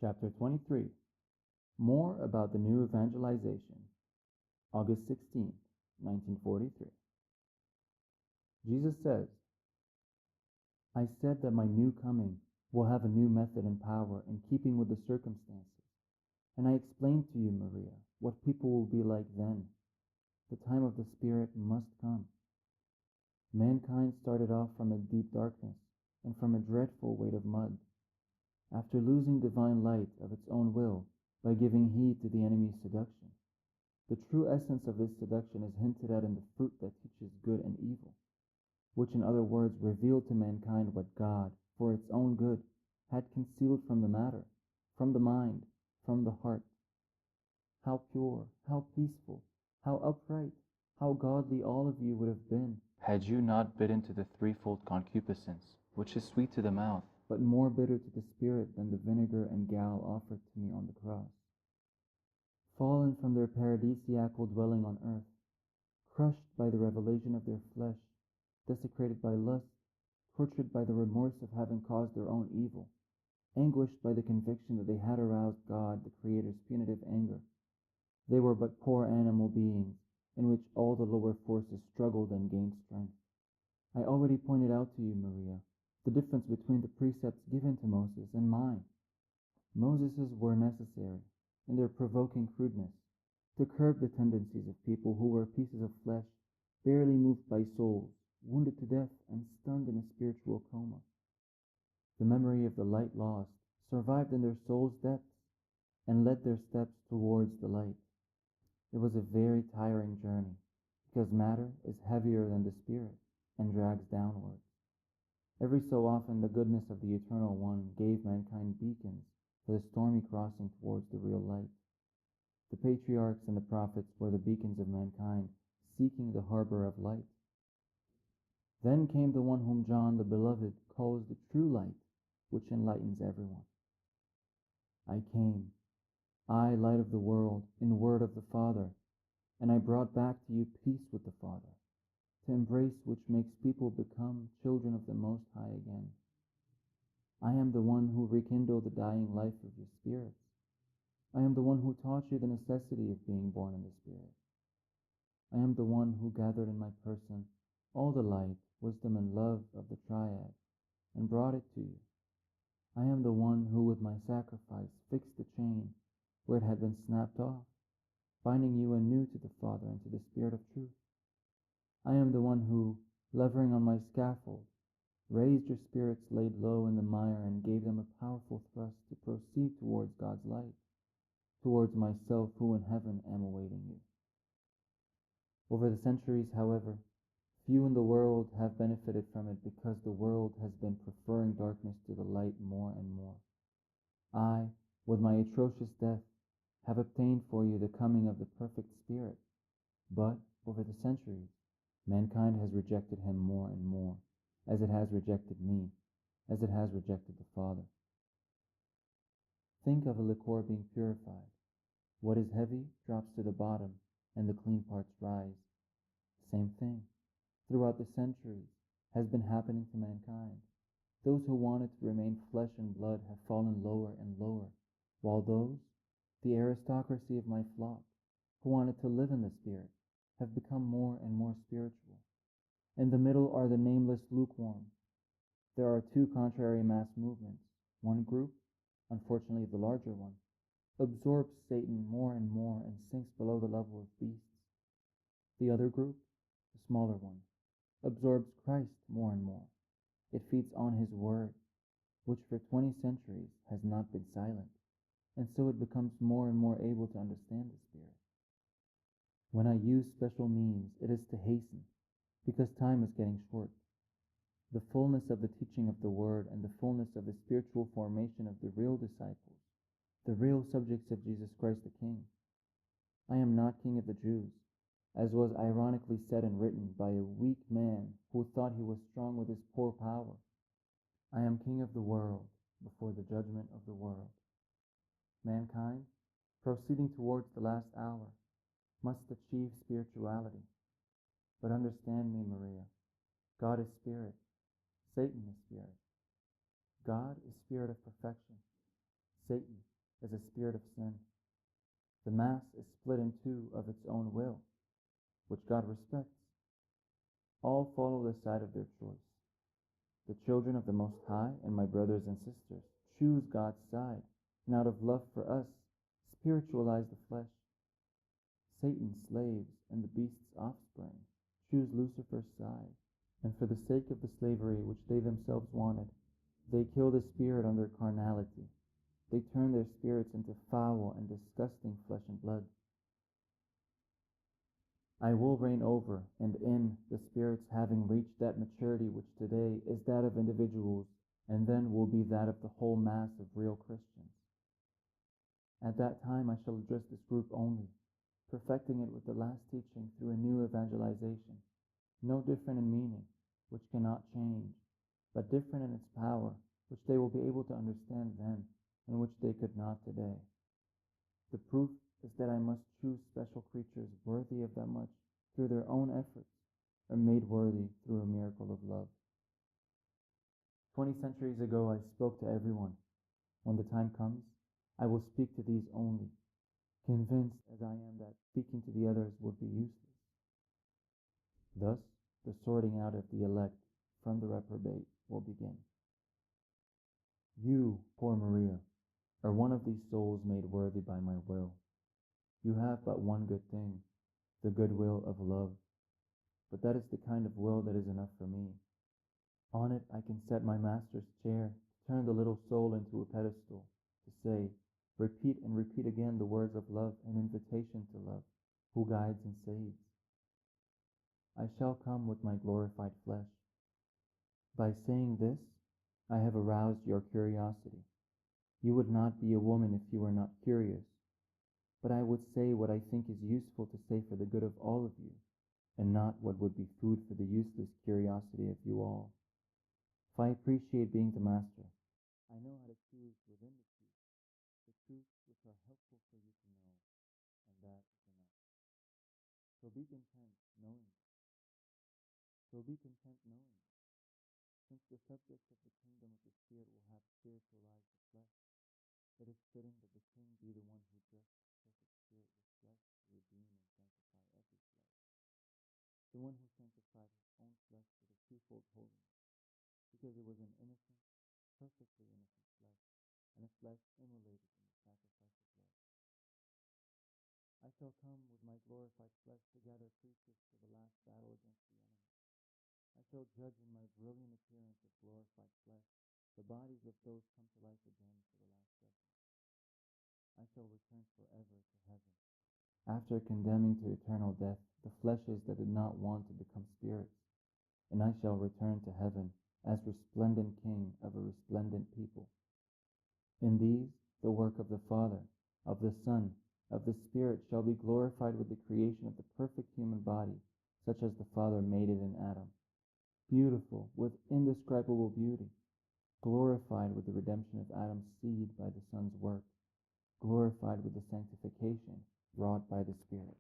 Chapter 23. More about the new evangelization. August 16, 1943. Jesus says, I said that my new coming will have a new method and power in keeping with the circumstances. And I explained to you, Maria, what people will be like then. The time of the Spirit must come. Mankind started off from a deep darkness and from a dreadful weight of mud. After losing divine light of its own will by giving heed to the enemy's seduction. The true essence of this seduction is hinted at in the fruit that teaches good and evil, which in other words revealed to mankind what God, for its own good, had concealed from the matter, from the mind, from the heart. How pure, how peaceful, how upright, how godly all of you would have been, had you not bitten to the threefold concupiscence, which is sweet to the mouth, but more bitter to the spirit than the vinegar and gall offered to me on the cross. Fallen from their paradisiacal dwelling on earth, crushed by the revelation of their flesh, desecrated by lust, tortured by the remorse of having caused their own evil, anguished by the conviction that they had aroused God, the Creator's punitive anger. They were but poor animal beings, in which all the lower forces struggled and gained strength. I already pointed out to you, Maria, the difference between the precepts given to Moses and mine. Moses's were necessary, in their provoking crudeness, to curb the tendencies of people who were pieces of flesh, barely moved by souls, wounded to death and stunned in a spiritual coma. The memory of the light lost survived in their soul's depths and led their steps towards the light. It was a very tiring journey, because matter is heavier than the spirit and drags downward. Every so often the goodness of the Eternal One gave mankind beacons for the stormy crossing towards the real light. The patriarchs and the prophets were the beacons of mankind, seeking the harbor of light. Then came the one whom John the Beloved calls the true light, which enlightens everyone. I came, I, light of the world, in word of the Father, and I brought back to you peace with the Father, to embrace which makes people become children of the Most High again. I am the one who rekindled the dying life of your spirits. I am the one who taught you the necessity of being born in the Spirit. I am the one who gathered in my person all the light, wisdom, and love of the Triad, and brought it to you. I am the one who with my sacrifice fixed the chain where it had been snapped off, binding you anew to the Father and to the Spirit of truth. I am the one who, levering on my scaffold, raised your spirits laid low in the mire and gave them a powerful thrust to proceed towards God's light, towards myself who in heaven am awaiting you. Over the centuries, however, few in the world have benefited from it because the world has been preferring darkness to the light more and more. I, with my atrocious death, have obtained for you the coming of the perfect Spirit, but over the centuries, mankind has rejected him more and more, as it has rejected me, as it has rejected the Father. Think of a liquor being purified. What is heavy drops to the bottom, and the clean parts rise. Same thing, throughout the centuries, has been happening to mankind. Those who wanted to remain flesh and blood have fallen lower and lower, while those, the aristocracy of my flock, who wanted to live in the Spirit, have become more and more spiritual. In the middle are the nameless lukewarm. There are two contrary mass movements. One group, unfortunately the larger one, absorbs Satan more and more and sinks below the level of beasts. The other group, the smaller one, absorbs Christ more and more. It feeds on his word, which for 20 centuries has not been silent, and so it becomes more and more able to understand the Spirit. When I use special means, it is to hasten, because time is getting short. The fullness of the teaching of the Word and the fullness of the spiritual formation of the real disciples, the real subjects of Jesus Christ the King. I am not King of the Jews, as was ironically said and written by a weak man who thought he was strong with his poor power. I am King of the world before the judgment of the world. Mankind, proceeding towards the last hour, must achieve spirituality. But understand me, Maria, God is Spirit, Satan is Spirit. God is Spirit of perfection, Satan is a spirit of sin. The mass is split in two of its own will, which God respects. All follow the side of their choice. The children of the Most High and my brothers and sisters choose God's side, and out of love for us, spiritualize the flesh. Satan's slaves and the beast's offspring choose Lucifer's side, and for the sake of the slavery which they themselves wanted, they kill the spirit on their carnality. They turn their spirits into foul and disgusting flesh and blood. I will reign over and in the spirits having reached that maturity which today is that of individuals, and then will be that of the whole mass of real Christians. At that time I shall address this group only, perfecting it with the last teaching through a new evangelization, no different in meaning, which cannot change, but different in its power, which they will be able to understand then, and which they could not today. The proof is that I must choose special creatures worthy of that much through their own efforts, or made worthy through a miracle of love. 20 centuries ago I spoke to everyone. When the time comes, I will speak to these only, convinced as I am that speaking to the others would be useless. Thus, the sorting out of the elect from the reprobate will begin. You, poor Maria, are one of these souls made worthy by my will. You have but one good thing, the good will of love, but that is the kind of will that is enough for me. On it I can set my master's chair, turn the little soul into a pedestal, to say, repeat and repeat again the words of love and invitation to love, who guides and saves. I shall come with my glorified flesh. By saying this, I have aroused your curiosity. You would not be a woman if you were not curious, but I would say what I think is useful to say for the good of all of you, and not what would be food for the useless curiosity of you all. If I appreciate being the master, I know how to choose within the truths which are helpful for you to know, and that is enough. So be content knowing this. Since the subjects of the kingdom of the Spirit will have spiritualized the flesh, it is fitting that the king be the one who dressed the perfect spirit with flesh to redeem and sanctify every flesh. The one who sanctified his own flesh with a twofold holiness, because it was an innocent, perfectly innocent flesh, and a flesh immolated in the sacrifice of blood. I shall come with my glorified flesh to gather creatures for the last battle against the enemy. I shall judge in my brilliant appearance of glorified flesh the bodies of those come to life again for the last judgment. I shall return forever to heaven. After condemning to eternal death the fleshes that did not want to become spirits, and I shall return to heaven as resplendent king of a resplendent people. In these, the work of the Father, of the Son, of the Spirit shall be glorified with the creation of the perfect human body, such as the Father made it in Adam. Beautiful, with indescribable beauty, glorified with the redemption of Adam's seed by the Son's work, glorified with the sanctification wrought by the Spirit.